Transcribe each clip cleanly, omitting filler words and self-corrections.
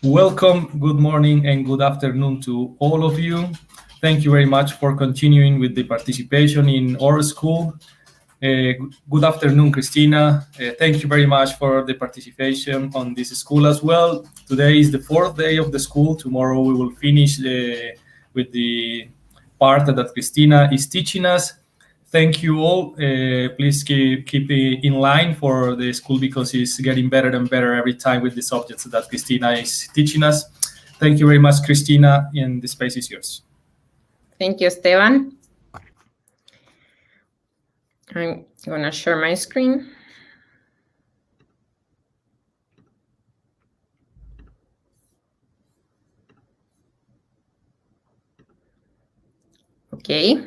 Welcome, good morning, and good afternoon to all of you. Thank you very much for continuing with the participation in our school. Good afternoon, Christina. Thank you very much for the participation on this school as well. Today is the fourth day of the school. Tomorrow we will finish with the part that Christina is teaching us. Thank you all. Please keep in line for the school because it's getting better and better every time with the subjects that Christina is teaching us. Thank you very much, Christina, and the space is yours. Thank you, Esteban. I'm going to share my screen. Okay.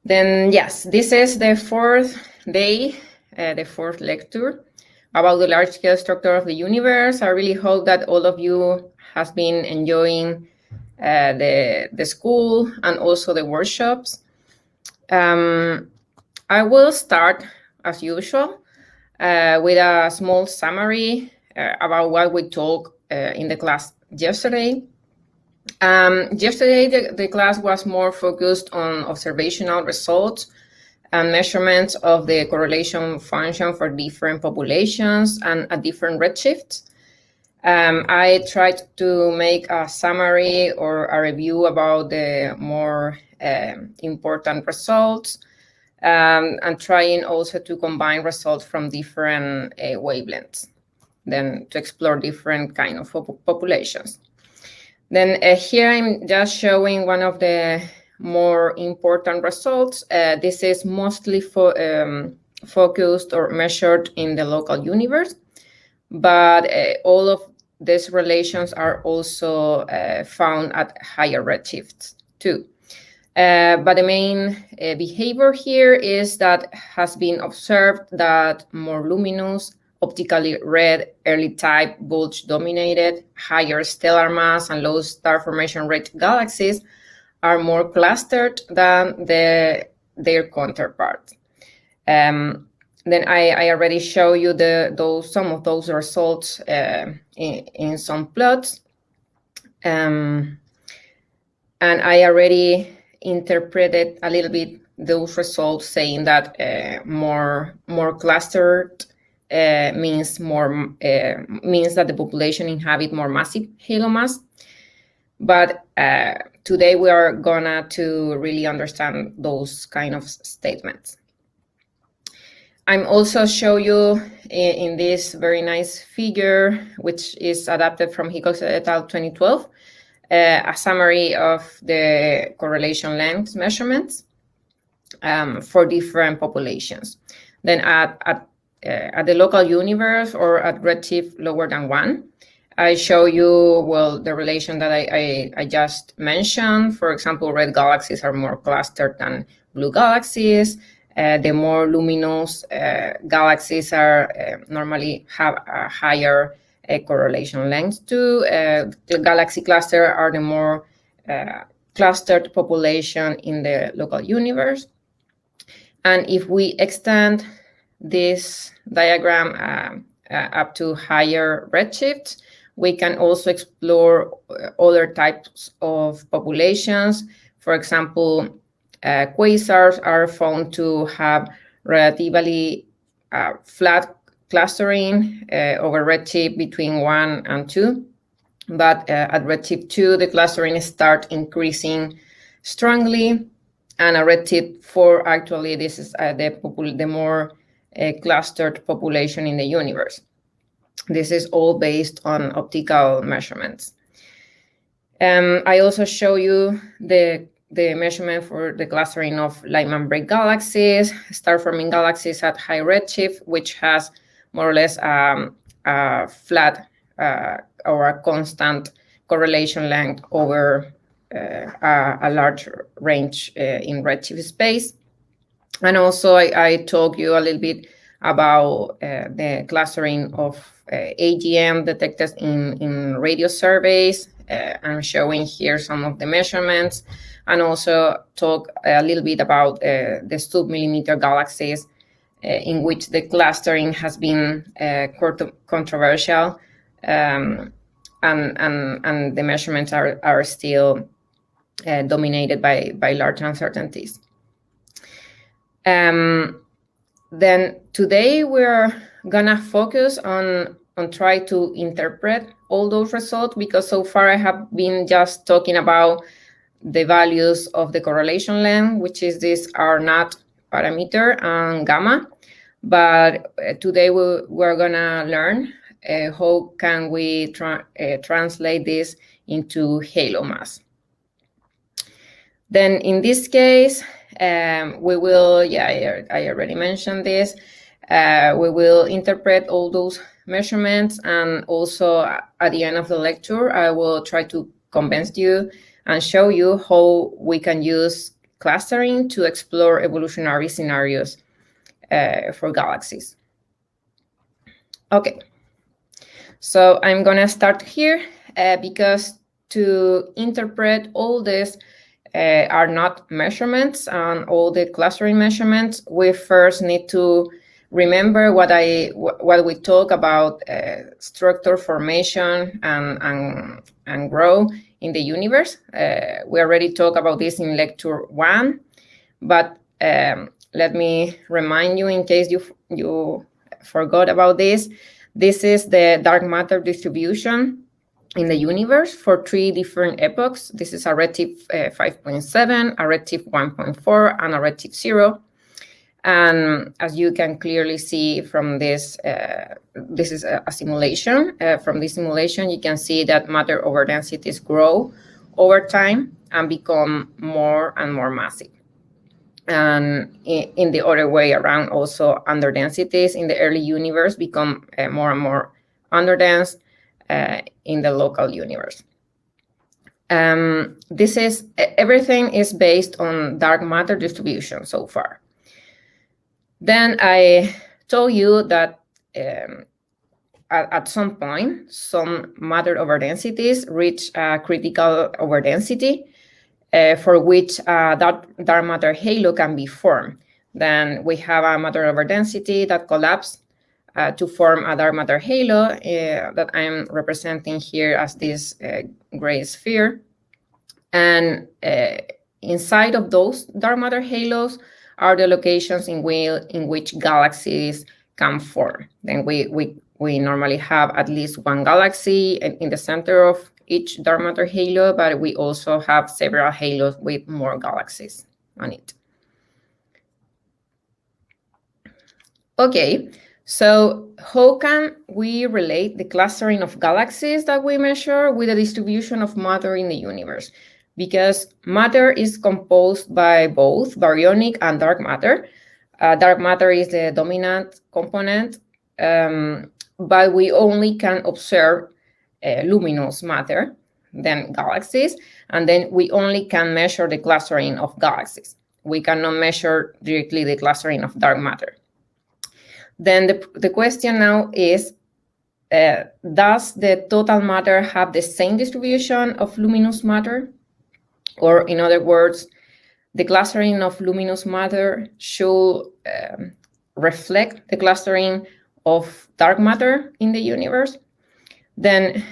Then, yes, this is the fourth day, the fourth lecture about the large-scale structure of the universe. I really hope that all of you has been enjoying the school and also the workshops. I will start, as usual, with a small summary about what we talked in the class yesterday. Yesterday, the class was more focused on observational results and measurements of the correlation function for different populations and at different redshifts. I tried to make a summary or a review about the more important results and trying also to combine results from different wavelengths, then to explore different kind of populations. Then here I'm just showing one of the more important results. This is mostly focused or measured in the local universe, but all of these relations are also found at higher redshifts too. But the main behavior here is that has been observed that more luminous, optically red, early type, bulge-dominated, higher stellar mass and low star formation rate galaxies are more clustered than their counterparts. Then I already show you some of those results in some plots, and I already interpreted a little bit those results, saying that more clustered means that the population inhabit more massive halo mass. But today we are gonna to really understand those kind of statements. I'm also show you in this very nice figure, which is adapted from Hickox et al. 2012, a summary of the correlation length measurements for different populations. Then at the local universe or at redshift lower than 1, I show you, well, the relation that I just mentioned. For example, red galaxies are more clustered than blue galaxies. The more luminous galaxies are normally have a higher correlation length too. The galaxy cluster are the more clustered population in the local universe. And if we extend this diagram up to higher redshifts, we can also explore other types of populations. For example, quasars are found to have relatively flat clustering over redshift between 1 and 2. But at redshift 2, the clustering starts increasing strongly. And at redshift 4, actually, this is the more clustered population in the universe. This is all based on optical measurements. I also show you the measurement for the clustering of Lyman break galaxies, star-forming galaxies at high redshift, which has more or less a flat or a constant correlation length over a large range in redshift space. And also I talk you a little bit about the clustering of AGM detected in radio surveys. I'm showing here some of the measurements, and also talk a little bit about the sub-millimeter galaxies in which the clustering has been controversial and the measurements are still dominated by large uncertainties. Then today we're gonna focus on try to interpret all those results, because so far I have been just talking about the values of the correlation length, which is this R0 parameter, and gamma. But today we're gonna learn how can we translate this into halo mass. Then in this case, we will, I already mentioned this, we will interpret all those measurements, and also at the end of the lecture, I will try to convince you and show you how we can use clustering to explore evolutionary scenarios for galaxies. Okay, so I'm gonna start here because to interpret all this are not measurements and all the clustering measurements, we first need to remember what we talk about structure formation and growth in the universe. We already talked about this in lecture 1, but let me remind you in case you forgot about this. This is the dark matter distribution in the universe for 3 different epochs. This is a redshift 5.7, a redshift 1.4, and a redshift 0. And as you can clearly see from this, this is a simulation. From this simulation, you can see that matter over densities grow over time and become more and more massive. And in the other way around, also under densities in the early universe become more and more underdense in the local universe. This is everything is based on dark matter distribution so far. Then I told you that at some point, some matter over densities reach a critical overdensity for which that dark matter halo can be formed. Then we have a matter over density that collapses to form a dark matter halo that I'm representing here as this gray sphere. And inside of those dark matter halos are the locations in which galaxies can form. Then we normally have at least one galaxy in the center of each dark matter halo, but we also have several halos with more galaxies on it. Okay, so how can we relate the clustering of galaxies that we measure with the distribution of matter in the universe? Because matter is composed by both baryonic and dark matter. Dark matter is the dominant component, but we only can observe luminous matter, then galaxies, and then we only can measure the clustering of galaxies. We cannot measure directly the clustering of dark matter. Then the question now is, does the total matter have the same distribution of luminous matter? Or in other words, the clustering of luminous matter should reflect the clustering of dark matter in the universe? Then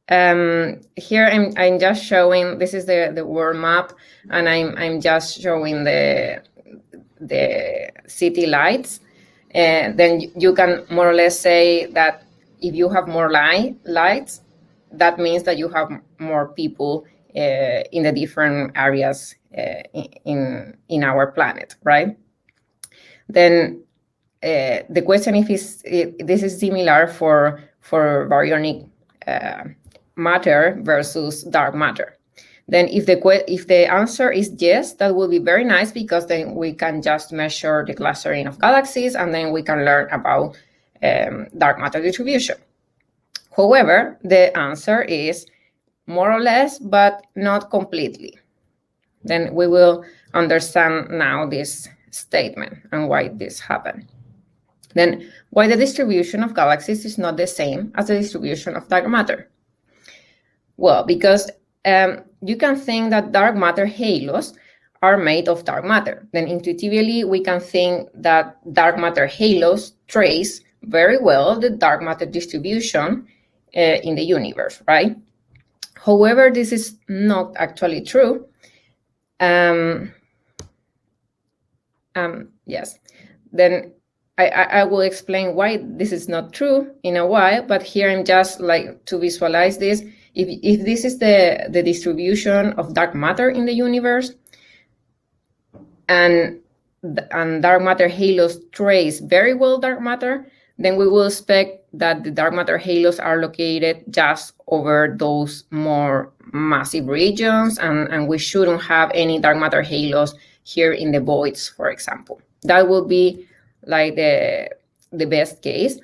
here I'm just showing, this is the world map, and I'm just showing the city lights. Then you can more or less say that if you have more lights, that means that you have more people in the different areas in our planet, right? Then the question if this is similar for baryonic matter versus dark matter. Then if the answer is yes, that will be very nice, because then we can just measure the clustering of galaxies and then we can learn about dark matter distribution. However, the answer is more or less, but not completely. Then we will understand now this statement and why this happened. Then why the distribution of galaxies is not the same as the distribution of dark matter? Well, because you can think that dark matter halos are made of dark matter. Then intuitively, we can think that dark matter halos trace very well the dark matter distribution in the universe, right? However, this is not actually true. Yes, then I will explain why this is not true in a while, but here I'm just like to visualize this. If this is the distribution of dark matter in the universe, and dark matter halos trace very well dark matter, then we will expect that the dark matter halos are located just over those more massive regions, and we shouldn't have any dark matter halos here in the voids, for example. That will be like the best case.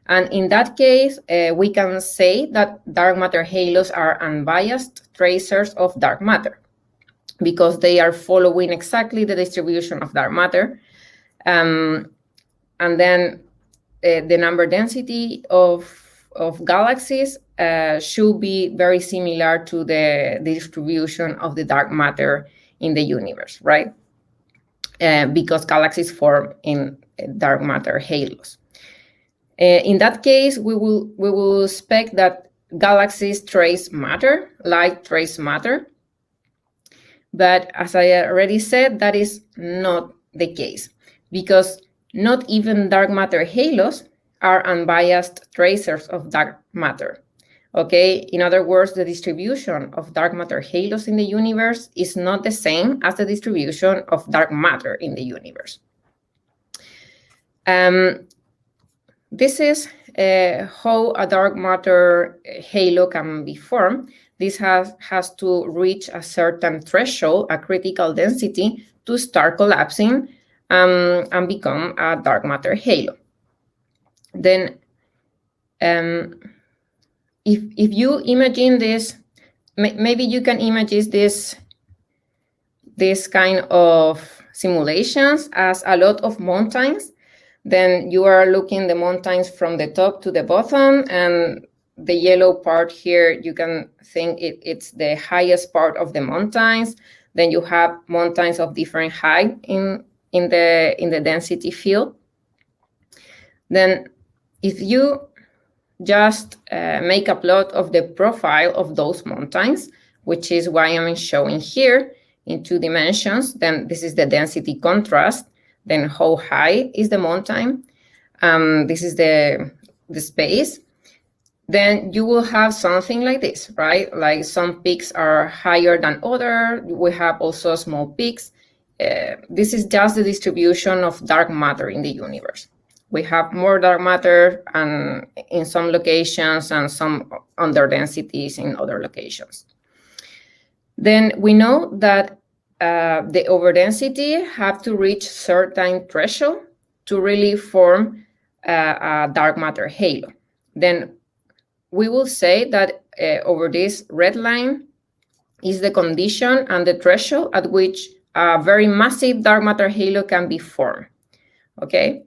And in that case, we can say that dark matter halos are unbiased tracers of dark matter, because they are following exactly the distribution of dark matter. And then the number density of galaxies should be very similar to the distribution of the dark matter in the universe, right? Because galaxies form in dark matter halos. In that case, we will expect that galaxies trace matter, light trace matter. But as I already said, that is not the case, because not even dark matter halos are unbiased tracers of dark matter. Okay, in other words, the distribution of dark matter halos in the universe is not the same as the distribution of dark matter in the universe. This is how a dark matter halo can be formed. This has to reach a certain threshold, a critical density, to start collapsing and become a dark matter halo. Then, if you imagine this, maybe you can imagine this kind of simulations as a lot of mountains. Then you are looking the mountains from the top to the bottom, and the yellow part here, you can think it's the highest part of the mountains. Then you have mountains of different height in the density field. Then if you just make a plot of the profile of those mountains, which is why I'm showing here in 2 dimensions, then this is the density contrast. Then how high is the mountain? This is the space. Then you will have something like this, right? Like some peaks are higher than other. We have also small peaks. This is just the distribution of dark matter in the universe. We have more dark matter and in some locations and some underdensities in other locations. Then we know that the overdensity have to reach certain threshold to really form a dark matter halo. Then we will say that over this red line is the condition and the threshold at which a very massive dark matter halo can be formed. Okay.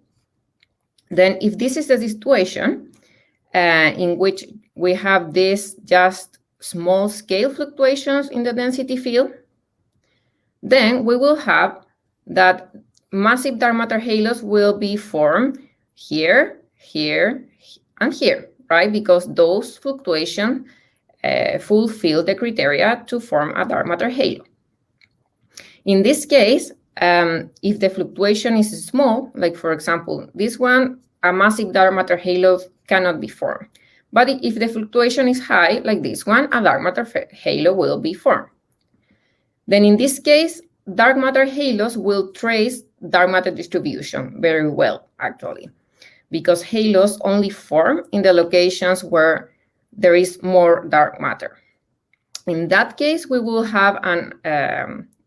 Then if this is the situation in which we have this just small scale fluctuations in the density field, then we will have that massive dark matter halos will be formed here, here, and here, right? Because those fluctuations fulfill the criteria to form a dark matter halo. In this case, if the fluctuation is small, like for example, this one, a massive dark matter halo cannot be formed. But if the fluctuation is high, like this one, a dark matter halo will be formed. Then in this case, dark matter halos will trace dark matter distribution very well, actually, because halos only form in the locations where there is more dark matter. In that case, we will have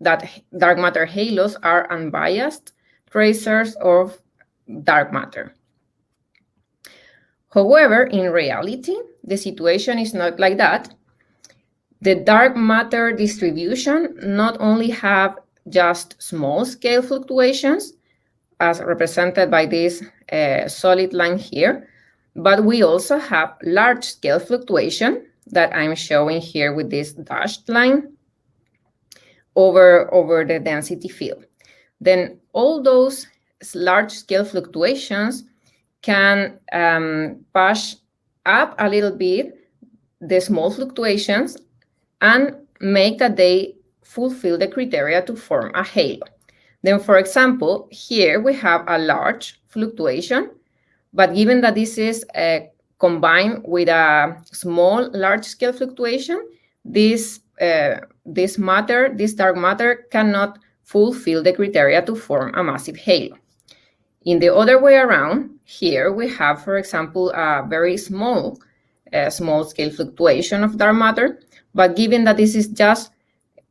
that dark matter halos are unbiased tracers of dark matter. However, in reality, the situation is not like that. The dark matter distribution not only have just small scale fluctuations, as represented by this solid line here, but we also have large scale fluctuation that I'm showing here with this dashed line over the density field. Then all those large scale fluctuations can push up a little bit the small fluctuations and make that they fulfill the criteria to form a halo. Then, for example, here we have a large fluctuation, but given that this is combined with a small large-scale fluctuation, this dark matter cannot fulfill the criteria to form a massive halo. In the other way around, here we have, for example, a very small-scale fluctuation of dark matter, but given that this is just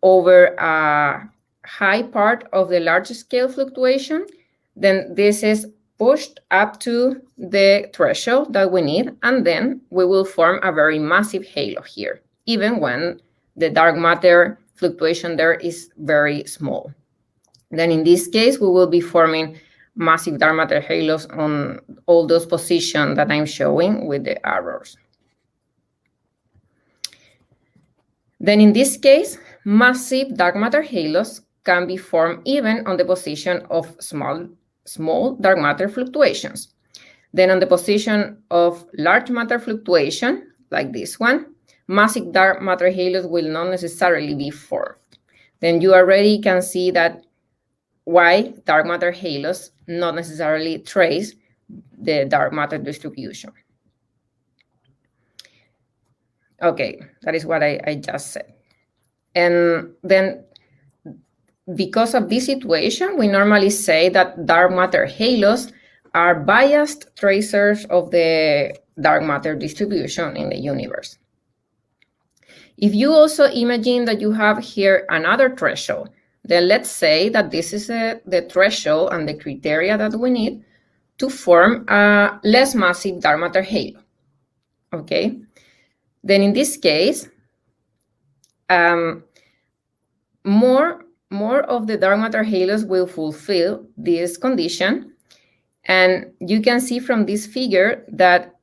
over a high part of the large-scale fluctuation, then this is pushed up to the threshold that we need, and then we will form a very massive halo here, even when the dark matter fluctuation there is very small. Then in this case, we will be forming massive dark matter halos on all those positions that I'm showing with the arrows. Then in this case, massive dark matter halos can be formed even on the position of small dark matter fluctuations. Then on the position of large matter fluctuation, like this one, massive dark matter halos will not necessarily be formed. Then you already can see that why dark matter halos not necessarily trace the dark matter distribution. Okay, that is what I just said. And then because of this situation, we normally say that dark matter halos are biased tracers of the dark matter distribution in the universe. If you also imagine that you have here another threshold, then let's say that this is the threshold and the criteria that we need to form a less massive dark matter halo. Okay, then in this case, more of the dark matter halos will fulfill this condition, and you can see from this figure that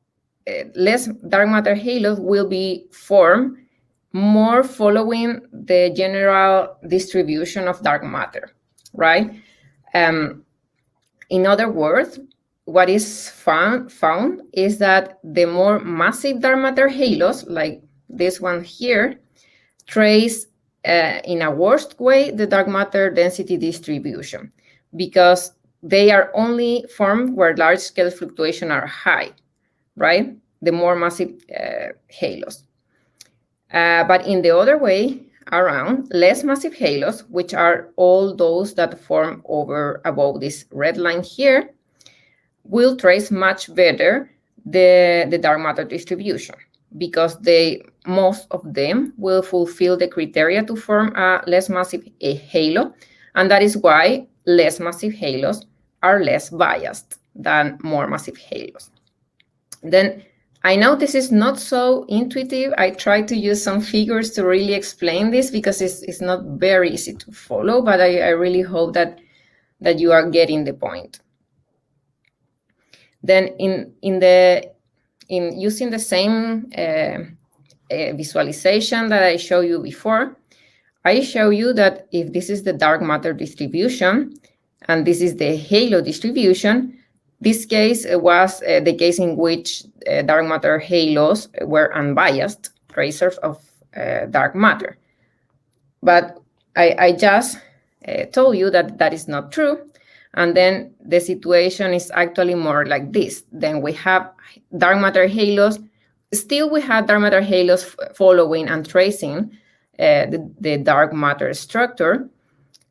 less dark matter halos will be formed more following the general distribution of dark matter, right? In other words, what is found is that the more massive dark matter halos, like this one here, trace in a worst way the dark matter density distribution, because they are only formed where large-scale fluctuations are high, right? The more massive halos. But in the other way around, less massive halos, which are all those that form above this red line here, will trace much better the dark matter distribution, because most of them will fulfill the criteria to form a less massive halo, and that is why less massive halos are less biased than more massive halos. Then I know this is not so intuitive. I try to use some figures to really explain this because it's not very easy to follow, but I really hope that you are getting the point. Then in using the same visualization that I showed you before, I show you that if this is the dark matter distribution and this is the halo distribution, this case was the case in which dark matter halos were unbiased tracers of dark matter. But I just told you that that is not true. And then the situation is actually more like this. Then we have dark matter halos. Still, we have dark matter halos following and tracing the dark matter structure,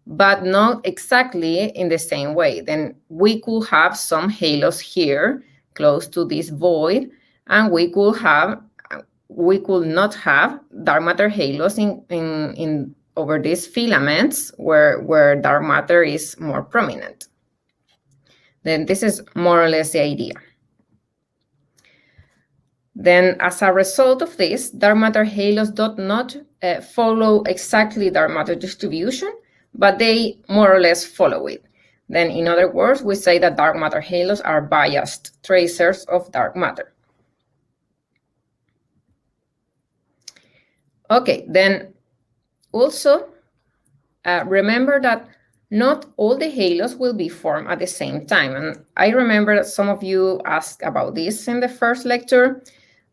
but not exactly in the same way. Then we could have some halos here close to this void, and we could not have dark matter halos in over these filaments where dark matter is more prominent. Then this is more or less the idea. Then as a result of this, dark matter halos do not follow exactly dark matter distribution, but they more or less follow it. Then in other words, we say that dark matter halos are biased tracers of dark matter. Okay, then also remember that not all the halos will be formed at the same time. And I remember that some of you asked about this in the first lecture,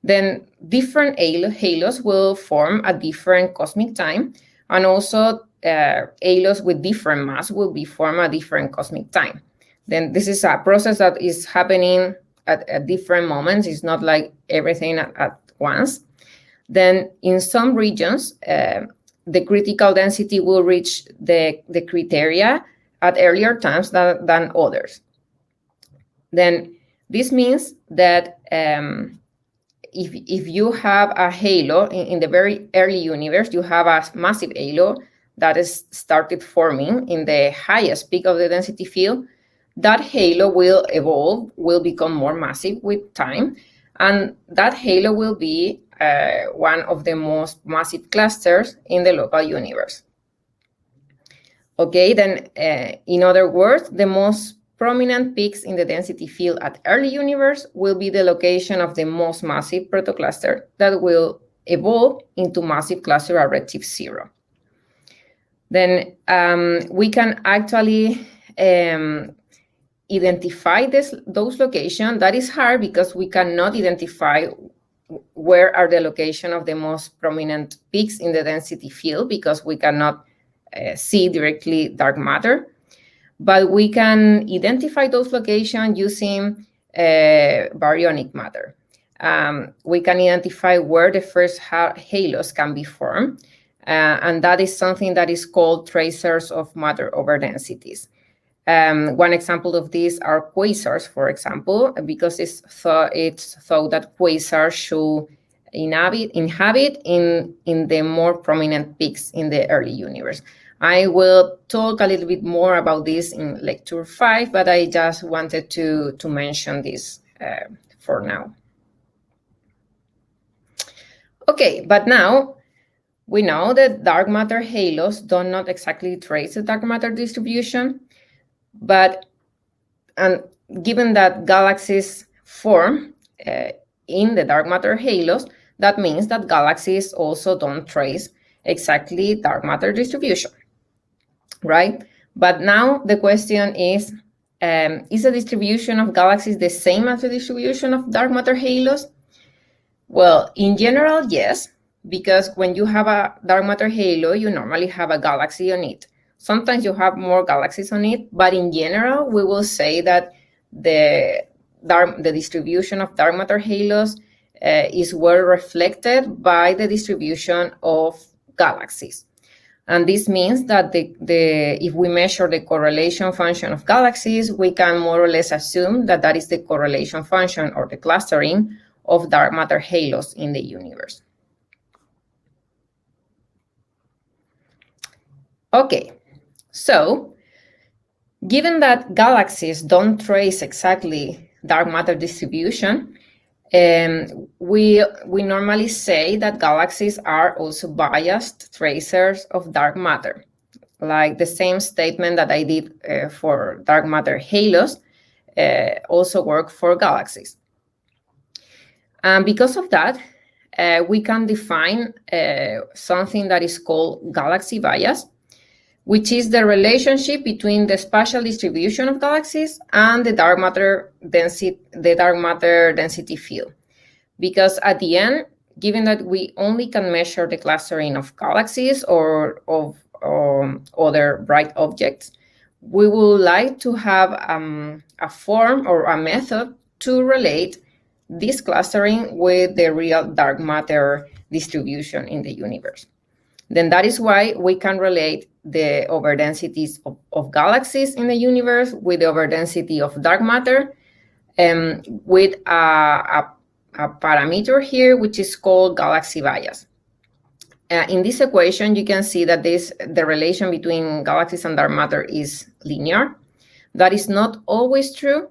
then different halos will form at different cosmic time, and also halos with different mass will be formed at different cosmic time. Then this is a process that is happening at different moments. It's not like everything at once. Then in some regions, the critical density will reach the criteria at earlier times than others. Then this means that if you have a halo in the very early universe, you have a massive halo that is started forming in the highest peak of the density field. That halo will evolve, will become more massive with time, and that halo will be one of the most massive clusters in the local universe. Okay, then in other words, the most prominent peaks in the density field at early universe will be the location of the most massive protocluster that will evolve into massive cluster at redshift 0. Then we can actually identify those locations. That is hard because we cannot identify where are the location of the most prominent peaks in the density field because we cannot see directly dark matter. But we can identify those locations using baryonic matter. We can identify where the first halos can be formed, and that is something that is called tracers of matter overdensities. One example of these are quasars, for example, because it's thought that quasars should inhabit in the more prominent peaks in the early universe. I will talk a little bit more about this in lecture 5, but I just wanted to mention this for now. Okay, but now we know that dark matter halos do not exactly trace the dark matter distribution, and given that galaxies form in the dark matter halos, that means that galaxies also don't trace exactly dark matter distribution, right? But now the question is the distribution of galaxies the same as the distribution of dark matter halos? Well, in general, yes, because when you have a dark matter halo, you normally have a galaxy on it. Sometimes you have more galaxies on it, but in general, we will say that the distribution of dark matter halos is well reflected by the distribution of galaxies. And this means that if we measure the correlation function of galaxies, we can more or less assume that that is the correlation function or the clustering of dark matter halos in the universe. Okay. So, given that galaxies don't trace exactly dark matter distribution, we normally say that galaxies are also biased tracers of dark matter, like the same statement that I did for dark matter halos also work for galaxies. And because of that, we can define something that is called galaxy bias, which is the relationship between the spatial distribution of galaxies and the dark matter density field. Because at the end, given that we only can measure the clustering of galaxies or of other bright objects, we would like to have a form or a method to relate this clustering with the real dark matter distribution in the universe. Then that is why we can relate the overdensities of galaxies in the universe with the overdensity of dark matter, with a parameter here, which is called galaxy bias. In this equation, you can see that the relation between galaxies and dark matter is linear. That is not always true,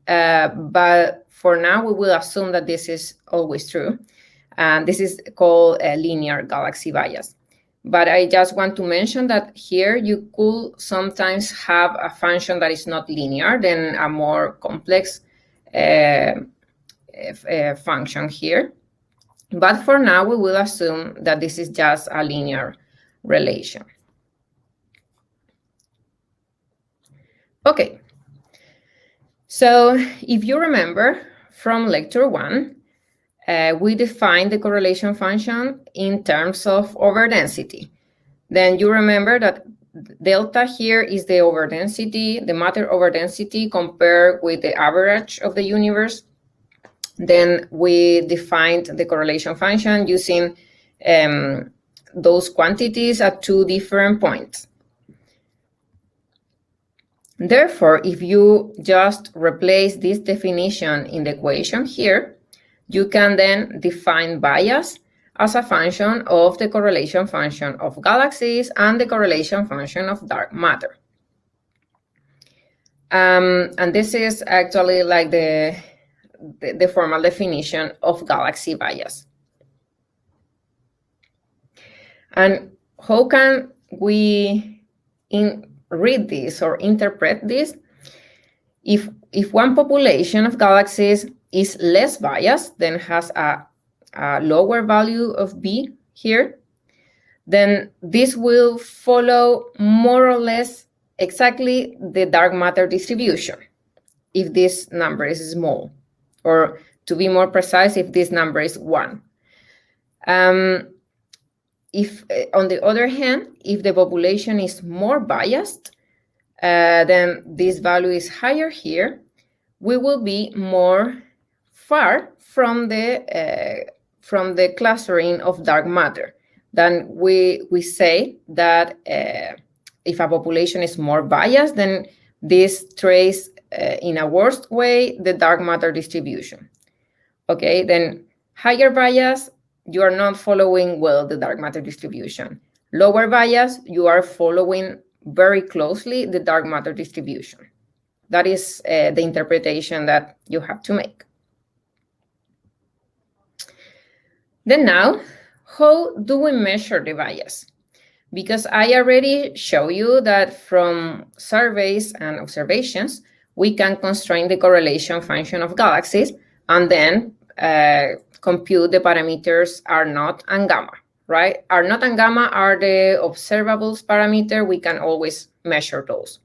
but for now, we will assume that this is always true. And this is called a linear galaxy bias. But I just want to mention that here you could sometimes have a function that is not linear, then a more complex function here. But for now, we will assume that this is just a linear relation. Okay. So if you remember from lecture 1, we define the correlation function in terms of overdensity. Then you remember that delta here is the overdensity, the matter overdensity compared with the average of the universe. Then we defined the correlation function using those quantities at 2 different points. Therefore, if you just replace this definition in the equation here, you can then define bias as a function of the correlation function of galaxies and the correlation function of dark matter. And this is actually like the formal definition of galaxy bias. And how can we read this or interpret this? If one population of galaxies is less biased, then has a lower value of B here, then this will follow more or less exactly the dark matter distribution if this number is small, or to be more precise, if this number is 1. If, on the other hand, if the population is more biased, then this value is higher here, we will be more far from the clustering of dark matter. Then we say that if a population is more biased, then this traces in a worse way the dark matter distribution. Okay, then higher bias, you are not following well the dark matter distribution. Lower bias, you are following very closely the dark matter distribution. That is the interpretation that you have to make. Then now, how do we measure the bias? Because I already showed you that from surveys and observations, we can constrain the correlation function of galaxies and then compute the parameters R0 and gamma, right? R0 and gamma are the observables parameter. We can always measure those.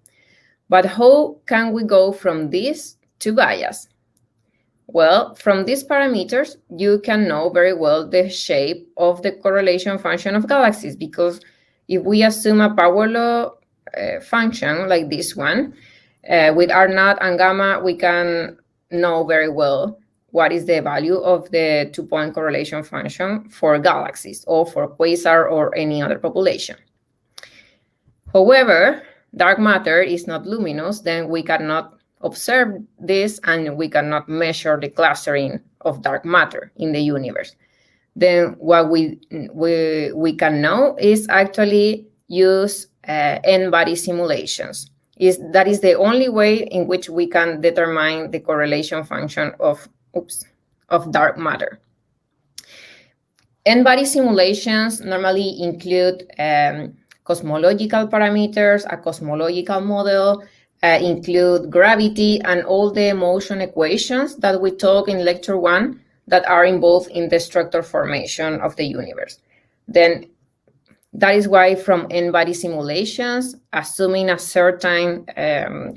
But how can we go from this to bias? Well, from these parameters, you can know very well the shape of the correlation function of galaxies, because if we assume a power law function like this one, with R0 and gamma, we can know very well what is the value of the 2-point correlation function for galaxies or for quasar or any other population. However, dark matter is not luminous, then we cannot observe this and we cannot measure the clustering of dark matter in the universe. Then what we can know is actually use n-body simulations. That is the only way in which we can determine the correlation function of dark matter. N-body simulations normally include cosmological parameters, a cosmological model, include gravity and all the motion equations that we talk in lecture 1 that are involved in the structure formation of the universe. Then that is why from n-body simulations, assuming a certain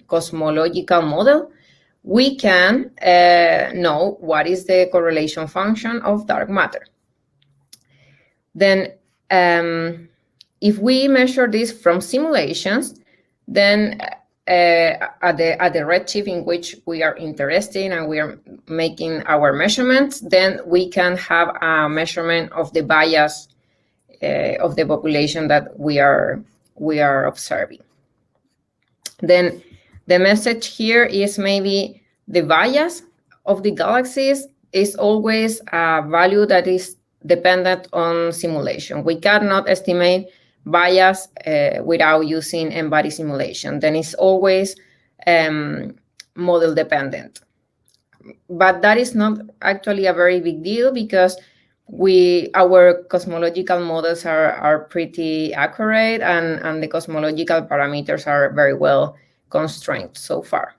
cosmological model, we can know what is the correlation function of dark matter. Then if we measure this from simulations, then at the redshift in which we are interested and we are making our measurements, then we can have a measurement of the bias of the population that we are observing. Then the message here is maybe the bias of the galaxies is always a value that is dependent on simulation. We cannot estimate bias without using n-body simulation. Then it's always model dependent. But that is not actually a very big deal because our cosmological models are pretty accurate and the cosmological parameters are very well constrained so far.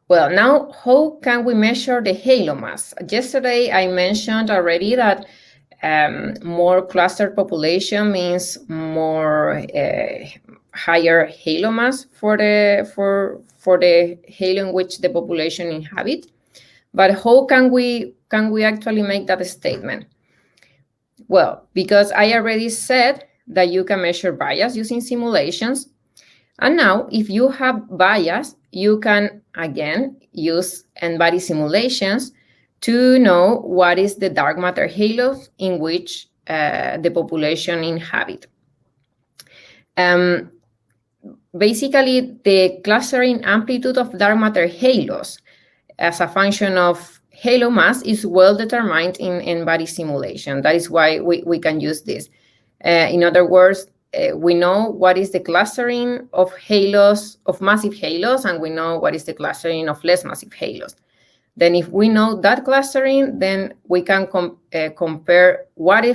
Well, now how can we measure the halo mass? Yesterday I mentioned already that more clustered population means more higher halo mass for the halo in which the population inhabit. But how can we actually make that statement? Well, because I already said that you can measure bias using simulations. And now, if you have bias, you can, again, use n-body simulations to know what is the dark matter halos in which the population inhabit. Basically, the clustering amplitude of dark matter halos as a function of halo mass is well determined in n-body simulation. That is why we can use this. In other words, we know what is the clustering of halos, of massive halos, and we know what is the clustering of less massive halos. Then if we know that clustering, then we can compare what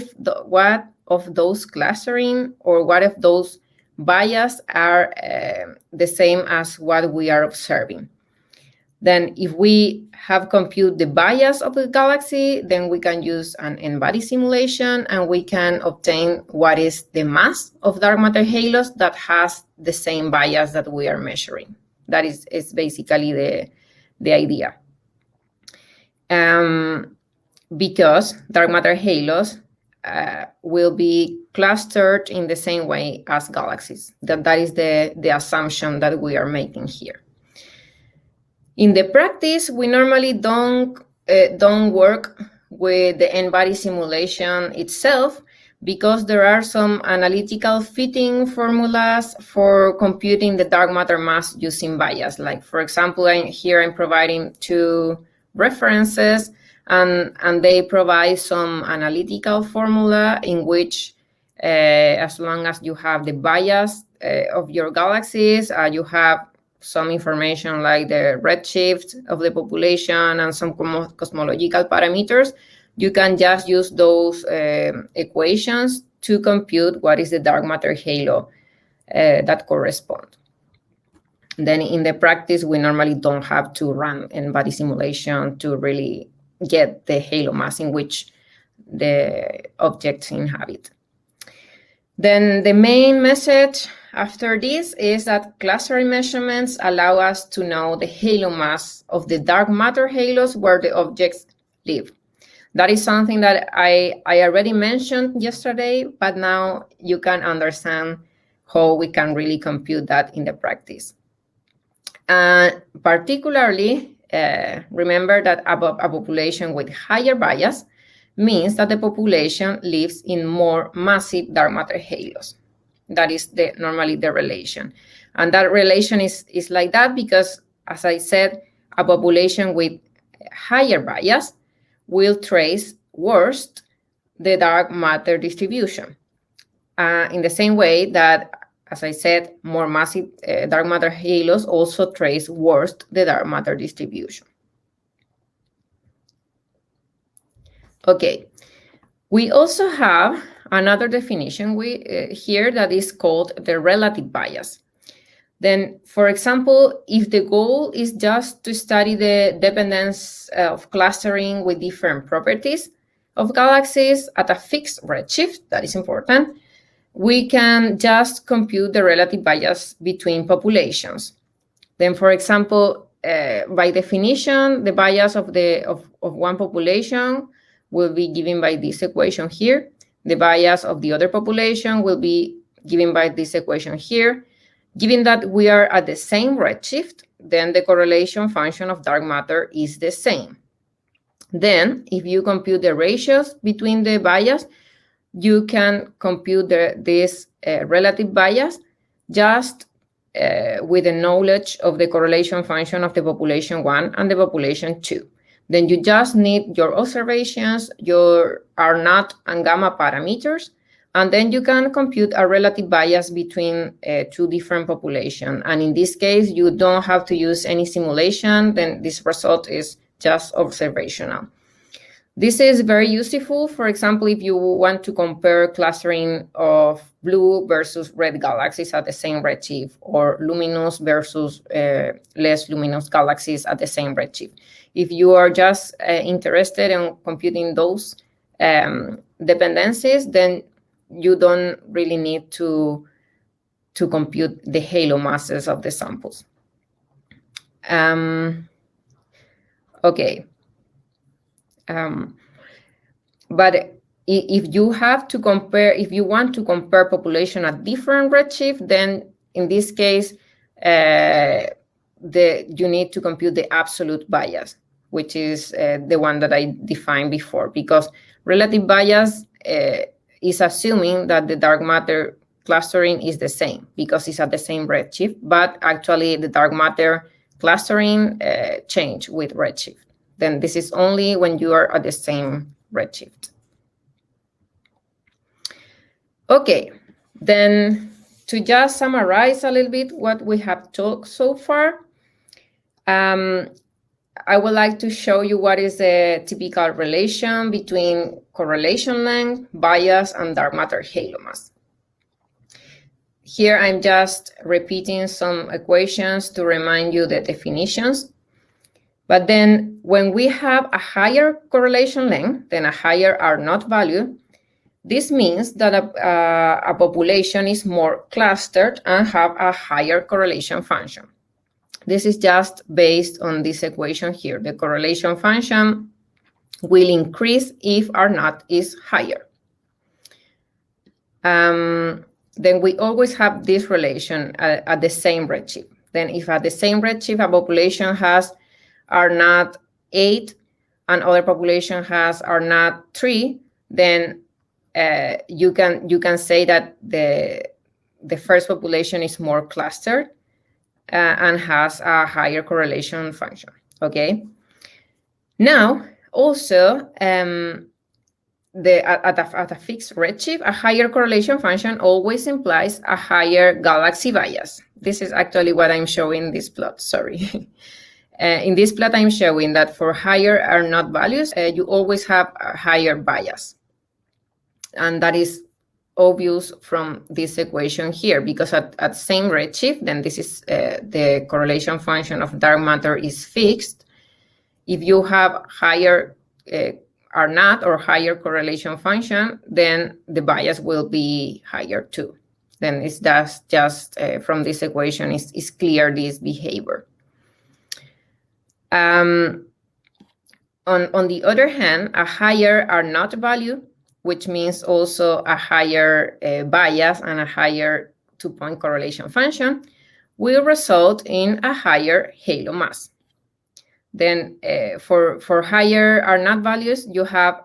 of those clustering or what if those bias are the same as what we are observing. Then if we have computed the bias of the galaxy, then we can use an n-body simulation and we can obtain what is the mass of dark matter halos that has the same bias that we are measuring. That is basically the idea. Because dark matter halos will be clustered in the same way as galaxies. That is the assumption that we are making here. In the practice, we normally don't work with the n-body simulation itself because there are some analytical fitting formulas for computing the dark matter mass using bias. Like, for example, here I'm providing two references, and they provide some analytical formula in which, as long as you have the bias of your galaxies, you have some information like the redshift of the population and some cosmological parameters, you can just use those equations to compute what is the dark matter halo that correspond. Then in the practice, we normally don't have to run n-body simulation to really get the halo mass in which the objects inhabit. Then the main message after this is that clustering measurements allow us to know the halo mass of the dark matter halos where the objects live. That is something that I already mentioned yesterday, but now you can understand how we can really compute that in the practice. Particularly, remember that a population with higher bias means that the population lives in more massive dark matter halos. That is normally the relation. And that relation is like that because, as I said, a population with higher bias will trace worst the dark matter distribution. In the same way that, as I said, more massive dark matter halos also trace worst the dark matter distribution. Okay, we also have another definition here that is called the relative bias. Then, for example, if the goal is just to study the dependence of clustering with different properties of galaxies at a fixed redshift, that is important, we can just compute the relative bias between populations. Then, for example, by definition, the bias of one population will be given by this equation here. The bias of the other population will be given by this equation here. Given that we are at the same redshift, then the correlation function of dark matter is the same. Then, if you compute the ratios between the bias, you can compute this relative bias just with the knowledge of the correlation function of the population 1 and the population 2. Then you just need your observations, your R0 and gamma parameters, and then you can compute a relative bias between two different populations. And in this case, you don't have to use any simulation, then this result is just observational. This is very useful, for example, if you want to compare clustering of blue versus red galaxies at the same redshift, or luminous versus less luminous galaxies at the same redshift. If you are just interested in computing those dependencies, then you don't really need to to compute the halo masses of the samples. Okay. But if you want to compare population at different redshift, then in this case, you need to compute the absolute bias, which is the one that I defined before, because relative bias is assuming that the dark matter clustering is the same because it's at the same redshift, but actually the dark matter clustering change with redshift. Then this is only when you are at the same redshift. Okay, then to just summarize a little bit what we have talked so far, I would like to show you what is the typical relation between correlation length, bias, and dark matter halo mass. Here I'm just repeating some equations to remind you the definitions. But then when we have a higher correlation length than a higher R0 value, this means that a population is more clustered and have a higher correlation function. This is just based on this equation here. The correlation function will increase if R0 is higher. Then we always have this relation at the same redshift. Then if at the same redshift, a population has R0 8 and other population has R0 3, then you can say that the first population is more clustered and has a higher correlation function. Okay. Now, also, at a fixed redshift, a higher correlation function always implies a higher galaxy bias. This is actually what I'm showing in this plot. Sorry. In this plot, I'm showing that for higher R0 values, you always have a higher bias. And that is obvious from this equation here, because at same redshift, then this is the correlation function of dark matter is fixed. If you have higher R0 or higher correlation function, then the bias will be higher too. Then it's just from this equation is clear this behavior. On the other hand, a higher R0 value, which means also a higher bias and a higher two-point correlation function, will result in a higher halo mass. Then for higher R0 values, you have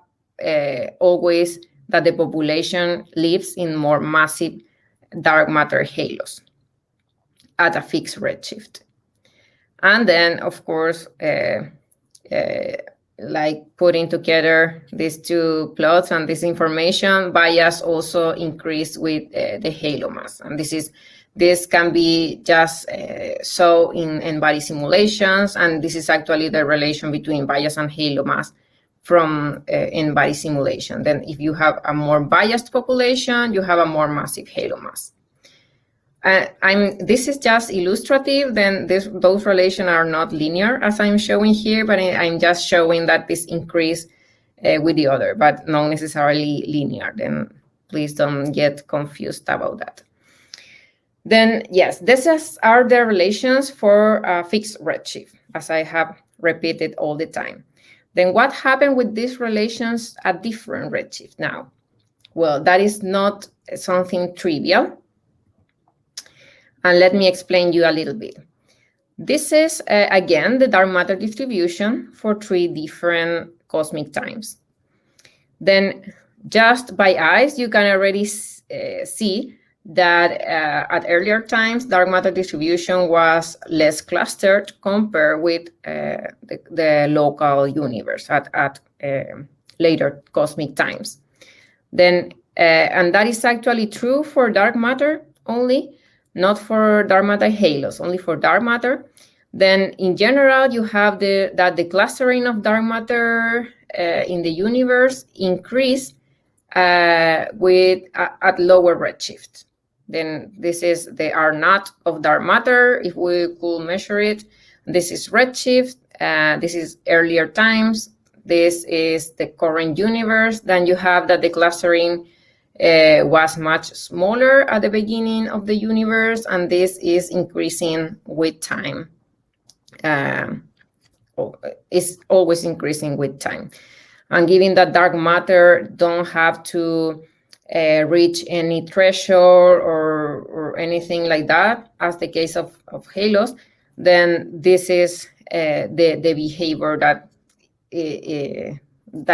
always that the population lives in more massive dark matter halos at a fixed redshift. And then, of course, like putting together these two plots and this information, bias also increase with the halo mass. And this can be just so in body simulations, and this is actually the relation between bias and halo mass from in body simulation. Then if you have a more biased population, you have a more massive halo mass. This is just illustrative, then those relations are not linear as I'm showing here, but I'm just showing that this increase with the other, but not necessarily linear. Then please don't get confused about that. Then yes, these are the relations for a fixed redshift, as I have repeated all the time. Then what happened with these relations at different redshift now? Well, that is not something trivial. And let me explain you a little bit. This is, again, the dark matter distribution for 3 different cosmic times. Then just by eyes, you can already see that at earlier times, dark matter distribution was less clustered compared with the local universe at later cosmic times. Then, and that is actually true for dark matter only, not for dark matter halos, only for dark matter. Then in general, you have that the clustering of dark matter in the universe increase with at lower redshift. Then this is the R0 of dark matter, if we could measure it. This is redshift, this is earlier times, this is the current universe. Then you have that the clustering was much smaller at the beginning of the universe, and this is increasing with time. It's always increasing with time. And given that dark matter don't have to reach any threshold or anything like that, as the case of halos, then this is the behavior that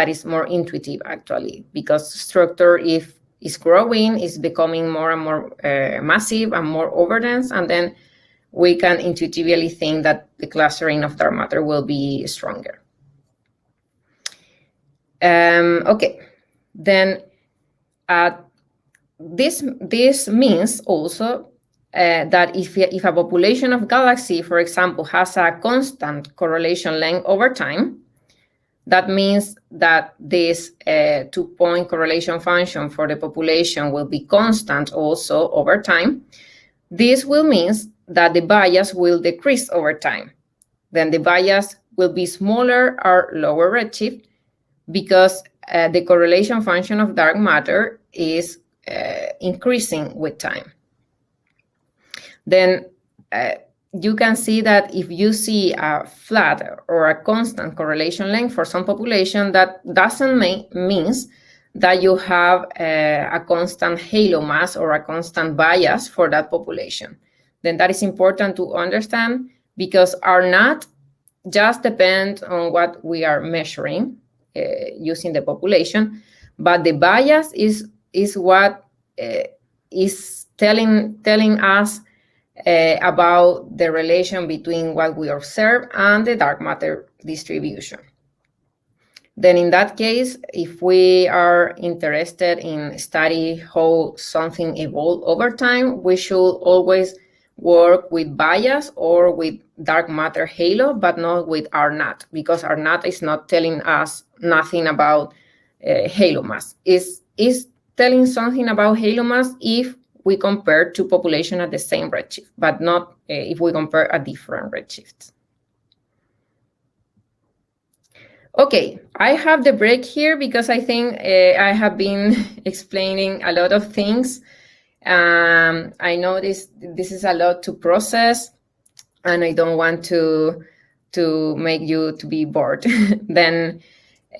is more intuitive, actually, because structure, if is growing, is becoming more and more massive and more overdense, and then we can intuitively think that the clustering of dark matter will be stronger. Okay, then this means also that if a population of galaxy, for example, has a constant correlation length over time, that means that this 2-point correlation function for the population will be constant also over time. This will mean that the bias will decrease over time. Then the bias will be smaller or lower redshift, because the correlation function of dark matter is increasing with time. Then you can see that if you see a flat or a constant correlation length for some population, that doesn't mean that you have a constant halo mass or a constant bias for that population. Then that is important to understand, because R naught just depends on what we are measuring using the population, but the bias is what is telling us about the relation between what we observe and the dark matter distribution. Then in that case, if we are interested in study how something evolves over time, we should always work with bias or with dark matter halo, but not with R naught, because R naught is not telling us nothing about halo mass. It's telling something about halo mass if we compare two populations at the same redshift, but not if we compare a different redshift. Okay, I have the break here because I think I have been explaining a lot of things. I know this is a lot to process, and I don't want to make you to be bored. Then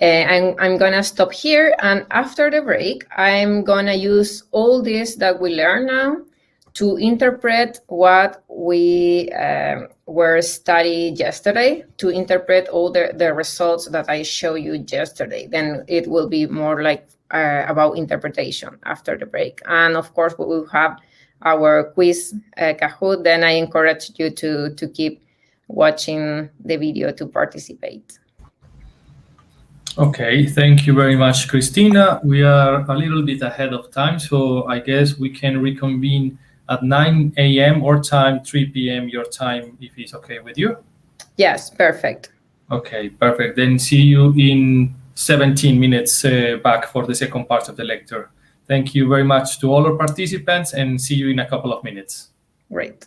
I'm gonna stop here, and after the break, I'm gonna use all this that we learned now to interpret what we were studying yesterday, to interpret all the results that I showed you yesterday. Then it will be more like about interpretation after the break. And of course, we will have our quiz Kahoot. Then I encourage you to keep watching the video to participate. Okay, thank you very much, Cristina. We are a little bit ahead of time, so I guess we can reconvene at 9 a.m. our time, 3 p.m. your time, if it's okay with you. Yes, perfect. Okay, perfect. Then see you in 17 minutes back for the second part of the lecture. Thank you very much to all our participants, and see you in a couple of minutes. Great.